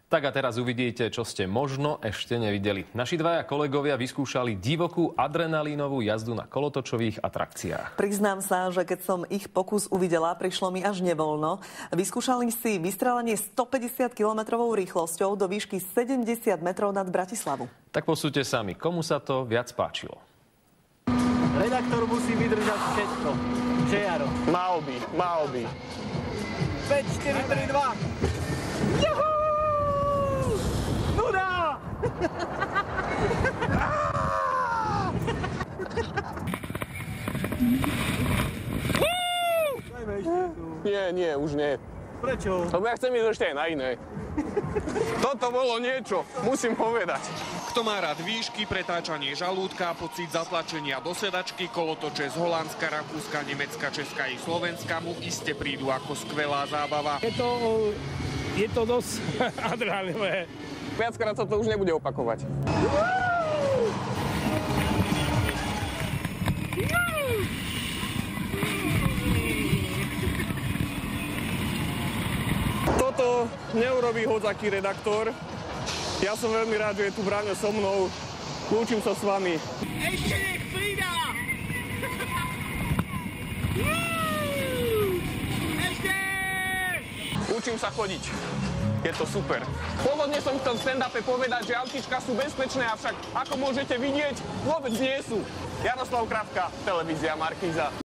Tak a teraz uvidíte, čo ste možno ešte nevideli. Naši dvaja kolegovia vyskúšali divokú adrenalínovú jazdu na kolotočových atrakciách. Priznám sa, že keď som ich pokus uvidela, prišlo mi až nevoľno. Vyskúšali si vystrelanie 150 kilometrovou rýchlosťou do výšky 70 metrov nad Bratislavu. Tak posúďte sami, komu sa to viac páčilo. Redaktor musí vydržať všetko. Že Jaro? Mal by. 5, 4, 3, 2. Juhu! Nuda! Nie, už nie. Prečo? Lebo ja chcem ísť ešte aj na iné. Toto bolo niečo, musím povedať. Kto má rád výšky, pretáčanie žalúdka, pocit zatlačenia do sedačky, kolotoče z Holandska, Rakúska, Nemecka, Česka i Slovenska mu iste prídu ako skvelá zábava. Je to dosť adrenalínové. Viackrát sa to už nebude opakovať. Toto neurobí hodzaký redaktor. Ja som veľmi rád, že je tu Braňo so mnou. Lúčim sa s vami. Ešte nech pridá! Ešte! Učím sa chodiť. Je to super. Pôvodne som chcel v stand-upe povedať, že autíčka sú bezpečné, avšak ako môžete vidieť, vôbec nie sú. Jaroslav Kravka, televízia Markíza.